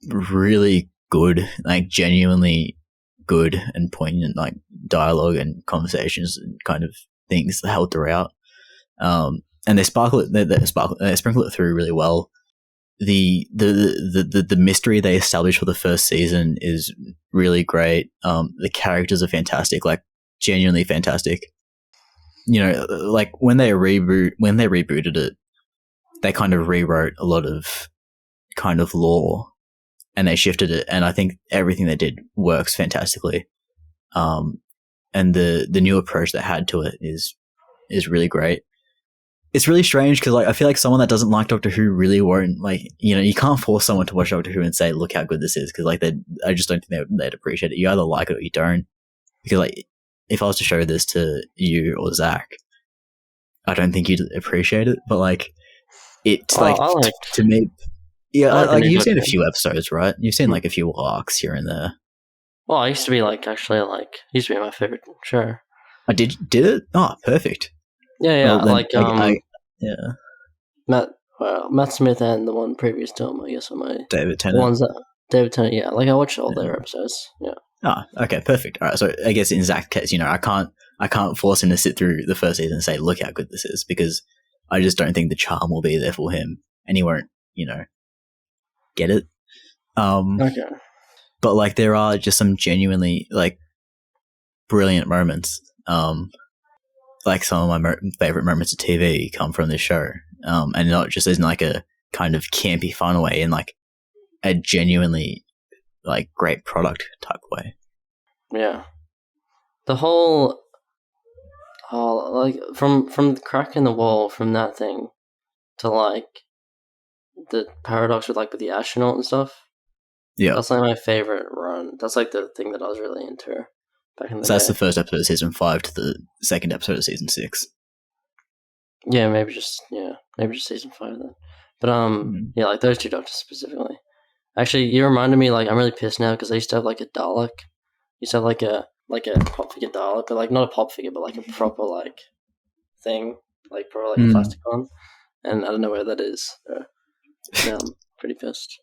really good, like genuinely good and poignant like dialogue and conversations and kind of things held throughout, and they sprinkle it through really well. The mystery they established for the first season is really great. The characters are fantastic, like genuinely fantastic. Like when they rebooted it, they kind of rewrote a lot of kind of lore, and they shifted it, and I think everything they did works fantastically. And the new approach they had to it is really great. It's really strange because like I feel like someone that doesn't like Doctor Who really won't like, you can't force someone to watch Doctor Who and say, look how good this is, because like I just don't think they'd appreciate it. You either like it or you don't, because like if I was to show this to you or Zach, I don't think you'd appreciate it, but like it's to me, yeah, like you've seen a few episodes, right? You've seen like a few arcs here and there. Well, I used to be used to be my favorite show. I did it? Oh, perfect. Yeah, well, then, yeah. well, Matt Smith and the one previous to him, I guess, are the David Tennant. ones that David Tennant. Yeah, like I watched all Yeah. their episodes. Yeah. Ah, okay, perfect. All right, so I guess in Zach's case, I can't force him to sit through the first season and say, look how good this is, because I just don't think the charm will be there for him, and he won't, get it. Okay. But like there are just some genuinely like brilliant moments. Like some of my favorite moments of TV come from this show, and not just in like a kind of campy fun way, in like a genuinely like great product type way. Yeah. The whole, like from the crack in the wall, from that thing to like the paradox with the astronaut and stuff. Yeah. That's like my favorite run. That's like the thing that I was really into back in the So that's day. the first episode of season 5 to the second episode of season 6. Yeah, maybe just season 5 then. But yeah, like those two doctors specifically. Actually, you reminded me. Like I'm really pissed now because I used to have like a Dalek. Used to have like a pop figure Dalek, but like not a pop figure, but like a proper like thing, like probably like a plastic one. And I don't know where that is. Yeah, I'm pretty pissed.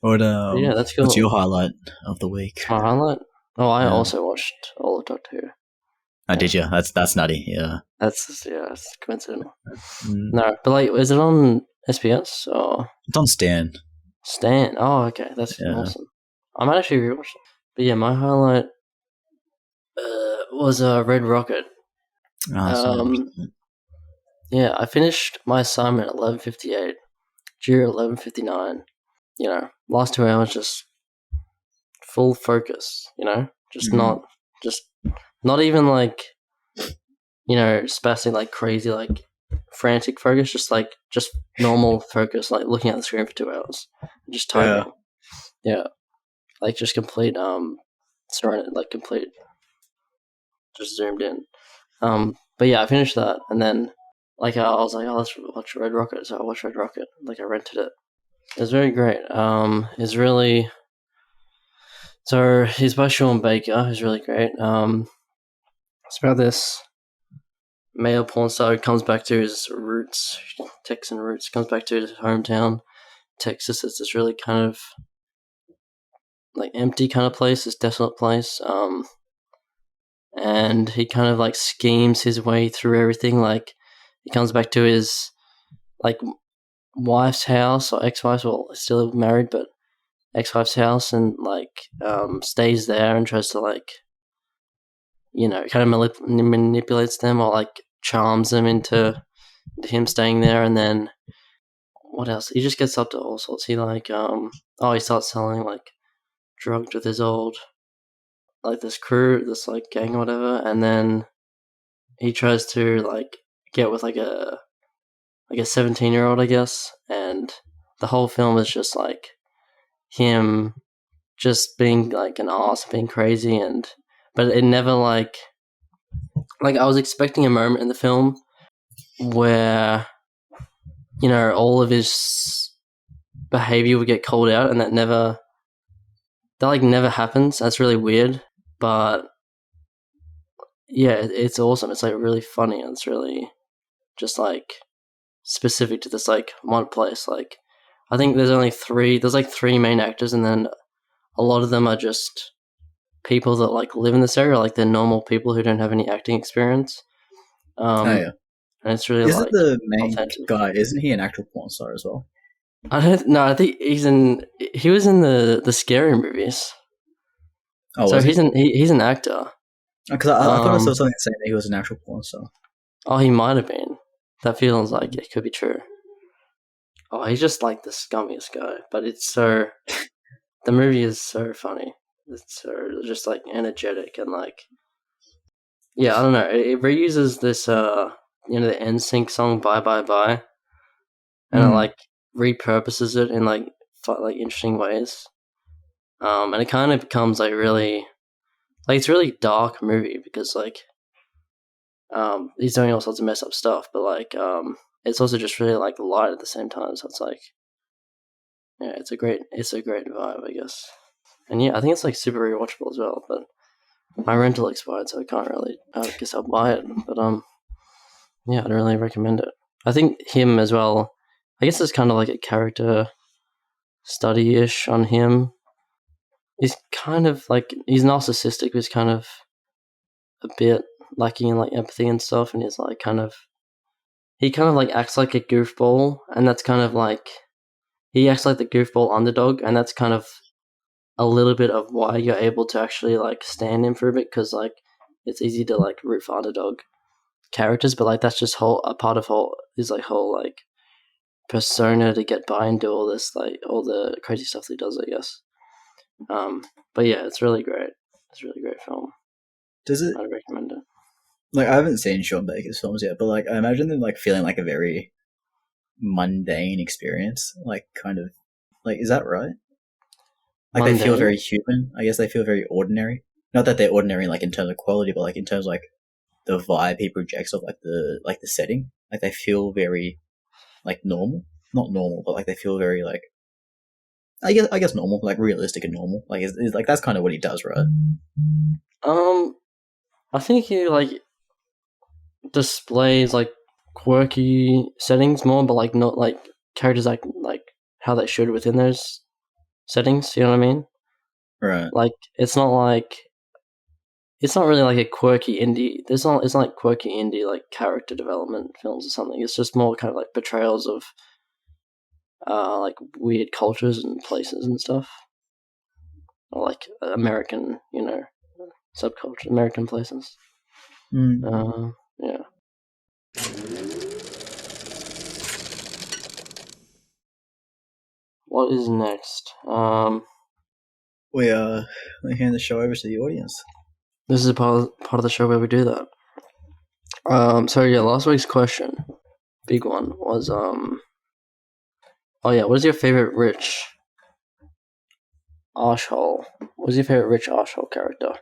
What Yeah, that's cool. What's your highlight of the week? My highlight? Oh, I also watched all of Doctor Who. Oh, did you? That's nutty. Yeah. It's coincidental. No, but like, is it on SBS or It's on Stan. Stan? Oh, okay, that's awesome. I might actually rewatch it. But yeah, my highlight was Red Rocket. Yeah, I finished my assignment at 11:58. Due at 11:59. Last 2 hours just full focus. Just not even like spastic like crazy like frantic focus. Just normal focus, like looking at the screen for 2 hours, just typing. Yeah, like just complete serenity, like complete, just zoomed in. But yeah, I finished that, and then like I was like, oh, let's watch Red Rocket. So I watched Red Rocket. Like I rented it. It was very great. It's really so he's by Sean Baker. Who's really great. It's about this male porn star who comes back to his roots, Texan roots. Comes back to his hometown, Texas. It's this really kind of like empty kind of place, this desolate place. And he kind of like schemes his way through everything. Like he comes back to his like wife's house or ex-wife's, well, still married, but ex-wife's house, and like stays there and tries to like kind of manipulates them or like charms them into him staying there. And then what else? He just gets up to all sorts. He like he starts selling like drugs with his old like this crew, this like gang or whatever, and then he tries to like get with like a 17-year-old, I guess, and the whole film is just like him just being like an ass, being crazy, but it never like I was expecting a moment in the film where all of his behavior would get called out, and that never happens. That's really weird, but yeah, it's awesome. It's like really funny, and it's really just like specific to this like one place. Like I think there's like three main actors, and then a lot of them are just people that like live in this area, like they're normal people who don't have any acting experience. And it's really Isn't the main authentic guy? Isn't he an actual porn star as well? I don't know. I think he was in the Scary movies. Oh, so was he's an actor. Because I thought I saw something saying that he was an actual porn star. Oh, he might have been. That feels like it could be true. Oh, he's just like the scummiest guy. But it's so the movie is so funny. It's so just like energetic and like I don't know. It reuses this the NSYNC song "Bye Bye Bye," and it like repurposes it in like interesting ways. And it kind of becomes like really it's a really dark movie because like he's doing all sorts of messed up stuff, but like it's also just really like light at the same time. So it's like it's a great vibe, I guess. And yeah, I think it's like super rewatchable as well. But my rental expired, so I can't really. I guess I'll buy it. But I'd really recommend it. I think him as well. I guess it's kind of like a character study-ish on him. He's kind of like, he's narcissistic, but he's kind of a bit lacking in like empathy and stuff, and he's like he kind of like acts like a goofball, and that's kind of like, he acts like the goofball underdog, and that's kind of a little bit of why you're able to actually like stand him for a bit, because like it's easy to like root for underdog characters, but like that's just a part of his like whole like persona to get by and do all this like all the crazy stuff that he does, I guess. But yeah, it's really great. It's a really great film. Does it? I'd recommend it. Like, I haven't seen Sean Baker's films yet, but like I imagine them like feeling like a very mundane experience. Like, kind of like, is that right? Like, Mundane? they feel very human. I guess they feel very ordinary. Not that they're ordinary like in terms of quality, but like in terms of like the vibe he projects of like the setting. Like, they feel very like normal. Not normal, but like they feel very like, I guess normal, like realistic and normal. Like, is like that's kind of what he does, right? I think he like displays like quirky settings more, but like not like characters like how they should within those settings. You know what I mean? Right. Like it's not really like a quirky indie. It's not like quirky indie like character development films or something. It's just more kind of like portrayals of like weird cultures and places and stuff, or like American, subculture, American places. Yeah. What is next? We hand the show over to the audience. This is part of the show where we do that. So yeah, last week's question, big one, was what is your favorite rich arsehole? What was your favorite rich arsehole character?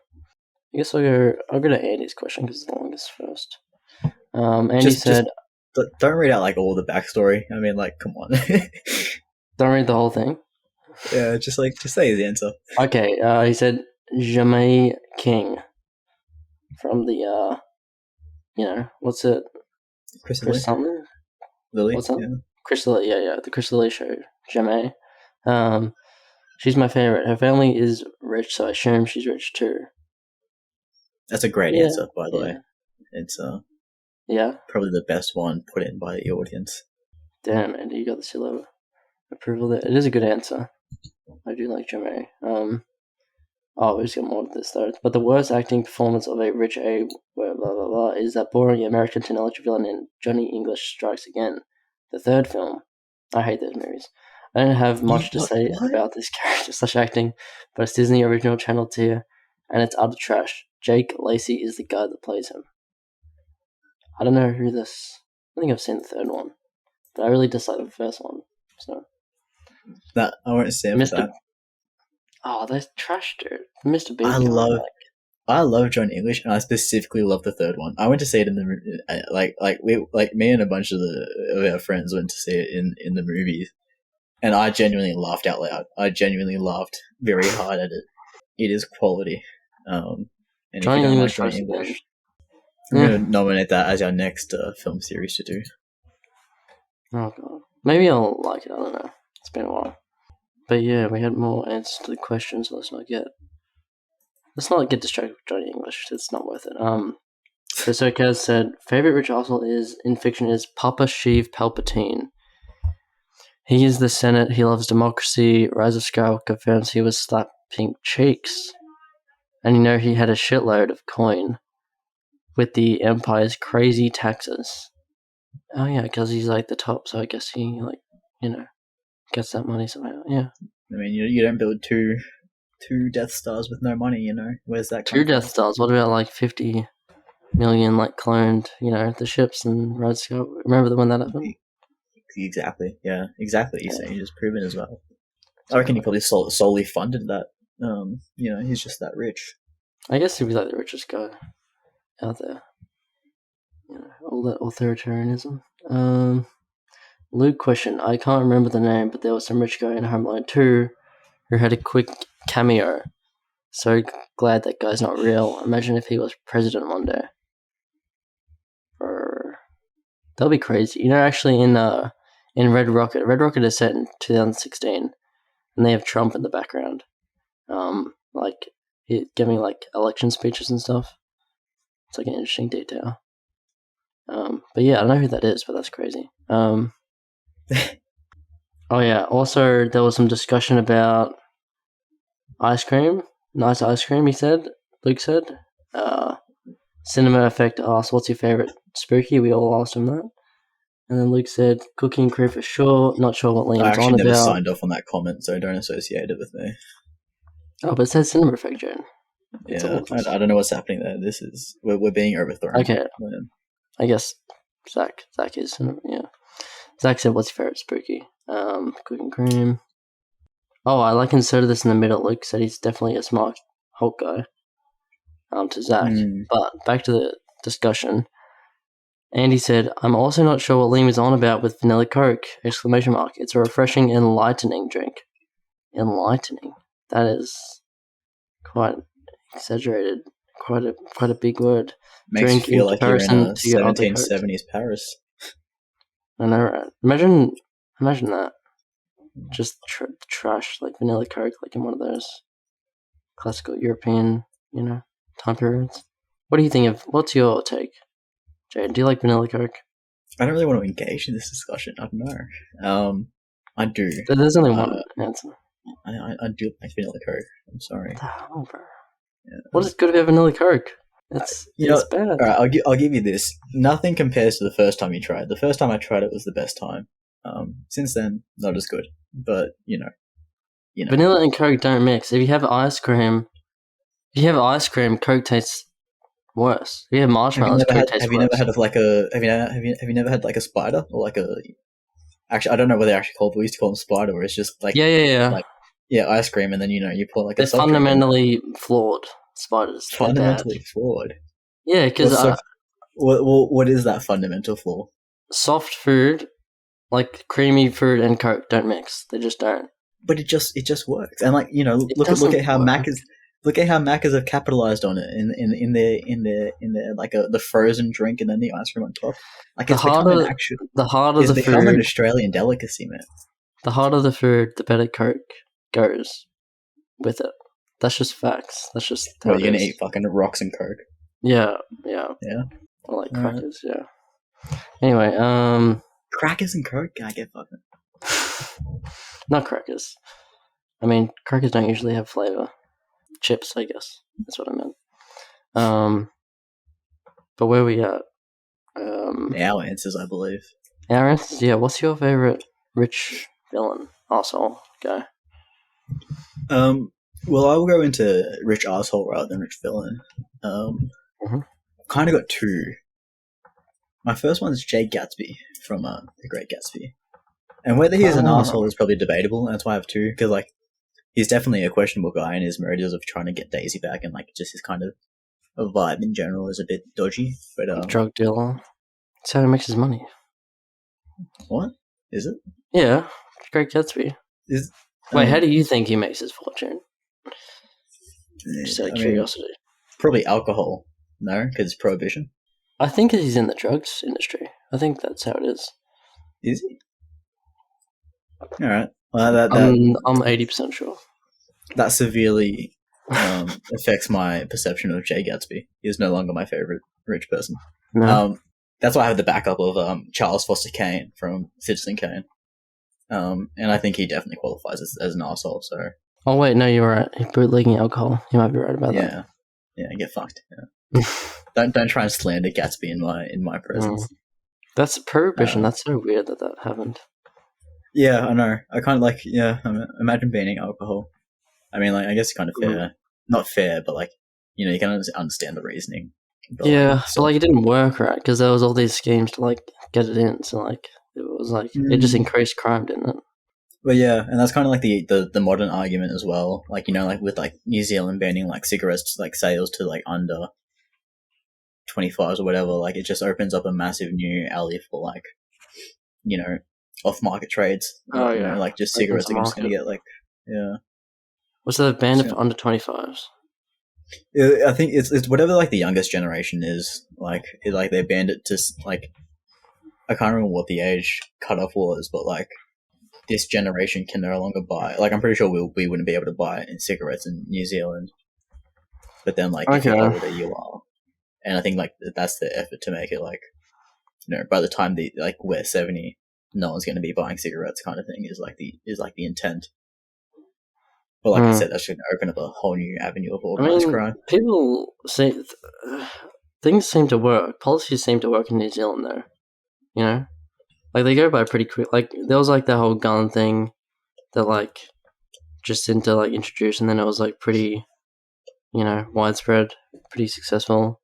I guess I'll go to Andy's question because it's the longest first. Andy said, don't read out like all the backstory. I mean, like, come on. Don't read the whole thing. Yeah, just say his answer. Okay, he said Jamais King from the what's it? Chris something? Lilly. What's that? Yeah. Chris Lilly, yeah, the Chris Lilly show. Jamais. She's my favorite. Her family is rich, so I assume she's rich too. That's a great answer, by the way. It's probably the best one put in by the audience. Damn, Andy, you got the seal of approval there. It is a good answer. I do like Jamais. We just got more of this though. But the worst acting performance of a rich A blah blah blah is that boring American technology villain in Johnny English Strikes Again, the third film. I hate those movies. I don't have much to say about this character / acting, but it's Disney original channel tier, and it's utter trash. Jake Lacey is the guy that plays him. I don't know who this. I think I've seen the third one, but I really dislike the first one. So that I won't say about that. Oh, they're trash, dude. Mr. Bean. I love John English, and I specifically love the third one. I went to see it in the me and a bunch of our friends went to see it in the movies, and I genuinely laughed out loud. I genuinely laughed very hard at it. It is quality. And Johnny English. I'm going to nominate that as our next film series to do. Oh god, maybe I'll like it. I don't know. It's been a while. But yeah, we had more answers to the questions, so let's not get distracted with Johnny English. It's not worth it. So Kaz said, favorite rich arsehole in fiction is Papa Sheev Palpatine. He is the Senate, he loves democracy, Rise of Skywalker confirms he was slap pink cheeks. And he had a shitload of coin with the Empire's crazy taxes. Oh yeah, because he's like the top, so I guess he gets that money somehow. Yeah. I mean, you don't build two Death Stars with no money. Where's that? Two Death Stars. What about like 50 million like cloned? The ships and Red Scout. Remember the one that happened? Exactly. Yeah. Exactly. Yeah. So you just proven as well. I reckon he probably solely funded that. He's just that rich. I guess he'd be like the richest guy out there. All that authoritarianism. Luke question. I can't remember the name, but there was some rich guy in Home Alone 2 who had a quick cameo. So glad that guy's not real. Imagine if he was president one day. That'll be crazy. Actually in in Red Rocket. Red Rocket is set in 2016, and they have Trump in the background, like giving like election speeches and stuff. It's like an interesting detail. But yeah, I don't know who that is, but that's crazy. Oh yeah. Also, there was some discussion about ice cream. Nice ice cream, he said. Luke said. Cinema Effect asked, "What's your favorite spooky?" We all asked him that. And then Luke said, "Cooking crew for sure. Not sure what Liam's I on actually never about." signed off on that comment, so don't associate it with me. Oh, but it says Cinema Effect, Jayden. Yeah, I don't know what's happening there. We're being overthrown. Okay. I guess Zach is, yeah. Zach said, "What's your favorite spooky?" Cooking cream. Oh, I like inserted this in the middle. Luke said he's definitely a smart Hulk guy. To Zach. But back to the discussion. Andy said, "I'm also not sure what Liam is on about with vanilla Coke! ! It's a refreshing, enlightening drink." Enlightening. That is quite exaggerated. Quite a big word. Makes Drink you feel like you're in a to your other 1770s Paris. I know, right? Imagine that. Just trash, like vanilla Coke, like in one of those classical European, time periods. What do you think of? What's your take, Jayden? Do you like vanilla Coke? I don't really want to engage in this discussion. I don't know. I do. There's only one answer. I do like vanilla Coke. I'm sorry. What the hell, bro? Yeah. What is good about vanilla Coke? It's bad. All right, I'll give you this. Nothing compares to the first time you tried. The first time I tried it was the best time. Since then, not as good. But Vanilla and Coke don't mix. If you have ice cream, Coke tastes worse. If you have marshmallows, Coke tastes worse. Have you never had like a spider or like a? Actually, I don't know what they're actually called. But we used to call them spider, where it's just like yeah, ice cream, and then you pour like they're fundamentally flawed. Spiders. Fundamentally flawed. Yeah, because what is that fundamental flaw? Soft food, like creamy food and Coke, don't mix. They just don't. But it just works, and look at how Macca's have capitalized on it in their like the frozen drink and then the ice cream on top. Like it's become an Australian delicacy, man. The harder the food, the better Coke goes with it. That's just facts. That's just you're gonna eat fucking rocks and Coke. Yeah. I like crackers. Yeah. Anyway, crackers and Coke. I get fucking. Not crackers. I mean, crackers don't usually have flavor. Chips, I guess. That's what I meant. But where we at? Our answers, I believe. Our answers, yeah. What's your favorite rich villain? Arsehole guy. Well, I will go into rich arsehole rather than rich villain. Kind of got two. My first one is Jay Gatsby from The Great Gatsby. And whether he is an arsehole is probably debatable, and that's why I have two, because he's definitely a questionable guy, and his motives of trying to get Daisy back and just his kind of a vibe in general is a bit dodgy. But drug dealer. That's how he makes his money. What? Is it? Yeah, Great Gatsby. Wait, how do you think he makes his fortune? Just out of curiosity. Probably alcohol. No, because it's prohibition. I think he's in the drugs industry. I think that's how it is. Is he? All right. Well, I'm 80% sure. That severely affects my perception of Jay Gatsby. He is no longer my favorite rich person. No. That's why I have the backup of Charles Foster Kane from Citizen Kane. And I think he definitely qualifies as an arsehole. So. Oh wait, no, you're right. He's bootlegging alcohol. You might be right about that. Yeah, get fucked. Yeah. don't try and slander Gatsby in my presence. That's prohibition. That's so weird that happened. Yeah, I know. I kind of imagine banning alcohol. I mean, I guess it's kind of fair. Not fair, but you can understand the reasoning. But, but it didn't work, right? Because there was all these schemes to get it in. So it was it just increased crime, didn't it? Well, yeah, and that's kind of the modern argument as well. With New Zealand banning cigarettes sales to under 25s or whatever. It just opens up a massive new alley for off-market trades. Oh yeah, just cigarettes are just gonna get yeah. Was that banned for under 25s? I think it's whatever the youngest generation is. They banned it to I can't remember what the age cutoff was, but like this generation can no longer buy. Like I'm pretty sure we wouldn't be able to buy cigarettes in New Zealand. But then like if you're Okay. older, you are, and I think like that's the effort to make it like by the time we're 70, no one's going to be buying cigarettes kind of thing is like the intent. But like I said, that should open up a whole new avenue of organized crime. People say things seem to work. Policies seem to work in New Zealand, though. You know, like they go by pretty quick. Like there was like the whole gun thing that like just didn't like introduce, and then it was like pretty, widespread, pretty successful.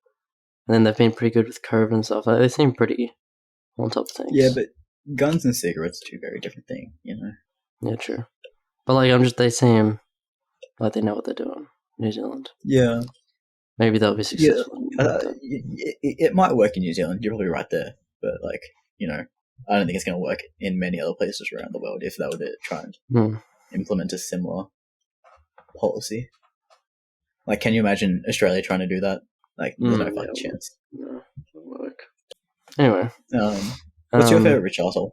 And then they've been pretty good with COVID and stuff. Like, they seem pretty on top of things. Yeah, but guns and cigarettes are two very different things, Yeah, true. But like they seem like they know what they're doing. New Zealand. Yeah. Maybe they'll be successful. Yeah, it might work in New Zealand. You're probably right there. But like, I don't think it's going to work in many other places around the world if they were to try and implement a similar policy. Like, can you imagine Australia trying to do that? Like, there's no fucking chance. No, it won't work. Anyway. What's your favourite rich asshole?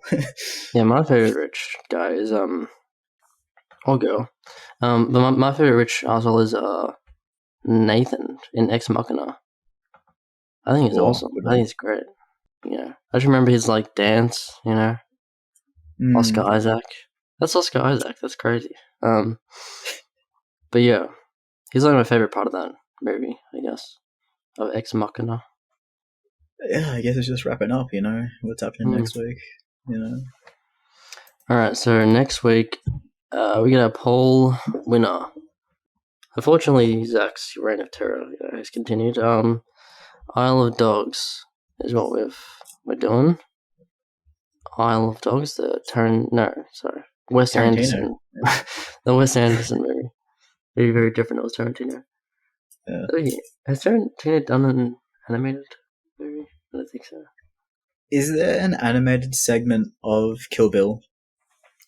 Yeah, my favourite rich guy is, or girl. But my favourite rich asshole is, Nathan in Ex Machina. I think he's awesome. I think he's great. I just remember his, like, dance, Oscar Isaac. That's Oscar Isaac. That's crazy. But yeah, he's like my favourite part of that movie, I guess, of Ex Machina. Yeah, I guess it's just wrapping up, what's happening next week, Alright, so next week, we get a poll winner. Unfortunately, Zach's reign of terror has continued. Isle of Dogs is what we're doing. Isle of Dogs, Wes Anderson. The Wes Anderson movie. Very, very different. It was Tarantino. Yeah. Has Tarantino done an animated movie? I don't think so. Is there an animated segment of Kill Bill?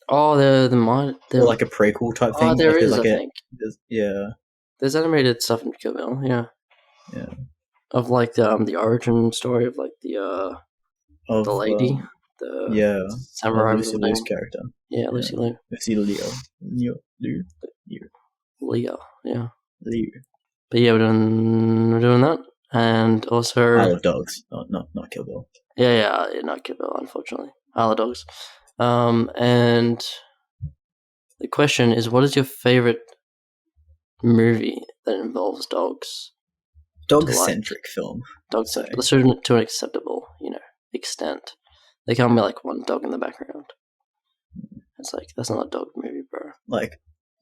Oh, there like a prequel type thing? Oh, there is, I think. Yeah. There's animated stuff in Kill Bill, yeah. Yeah. Of like the origin story of like the lady, the samurai Lucy Liu's character. Yeah, Lucy Liu. Lucy Liu. Leo, yeah. Liu. But yeah, we're doing that, and also Isle of Dogs, not Kill Bill. Yeah, not Kill Bill, unfortunately. Isle of Dogs. And the question is, what is your favorite movie that involves dogs? Dog-centric film. Dog-centric, to an acceptable, extent. There can't be like one dog in the background. It's like, that's not a dog movie, bro. Like,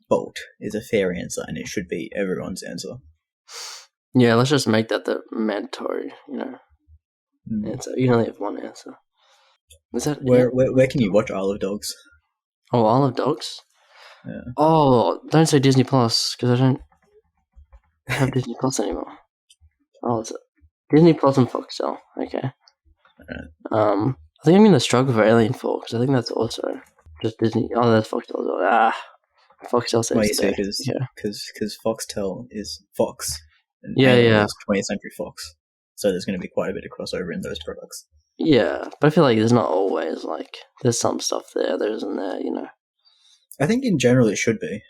Bolt is a fair answer, and it should be everyone's answer. Yeah, let's just make that the mandatory, answer. You can only have one answer. Is that where can you watch Isle of Dogs? Oh, Isle of Dogs? Yeah. Oh, don't say Disney Plus, because I don't have Disney Plus anymore. Oh, is it Disney Plus and Foxtel? Okay. Right. I think I'm going to struggle for Alien 4, because I think that's also just Disney. Oh, that's Foxtel as well. Foxtel saves the day. Because Foxtel is Fox. And yeah. 20th Century Fox. So there's going to be quite a bit of crossover in those products. Yeah, but I feel like there's not always, there's some stuff there isn't there, I think in general it should be.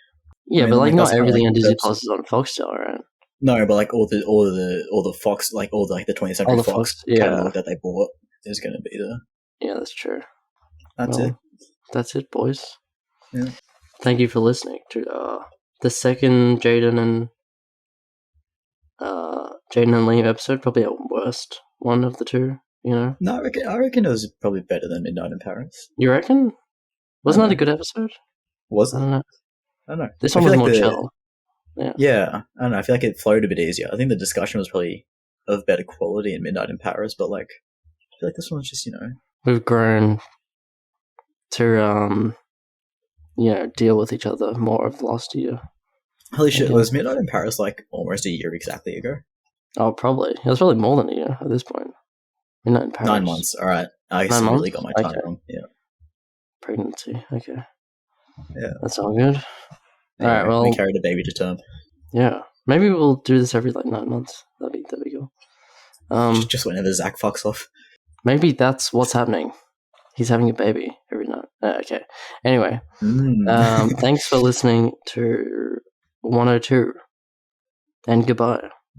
Yeah, but not everything on Disney Plus is on Foxtel, right? No, but all the Fox, the 20th Century Fox catalog that they bought is going to be there. Yeah, that's true. That's it, boys. Yeah. Thank you for listening to the second Jayden and Liam episode, probably our worst one of the two. No, I reckon it was probably better than Midnight in Paris. You reckon? Wasn't that a good episode? Was it? I don't know. This one was more chill. Yeah, I don't know. I feel like it flowed a bit easier. I think the discussion was probably of better quality in Midnight in Paris, but I feel like this one's just, We've grown to, deal with each other more of the last year. Holy shit, was Midnight in Paris almost a year exactly ago? Oh, probably. It was probably more than a year at this point. Midnight in Paris. 9 months, alright. I really got my time wrong. Yeah. Pregnancy, okay. Yeah. That's all good. Anyway, alright, well. We carried a baby to term. Yeah. Maybe we'll do this every 9 months. That'd be cool. Just whenever Zach fucks off. Maybe that's what's happening. He's having a baby every night. Okay. Anyway, thanks for listening to 102, and goodbye.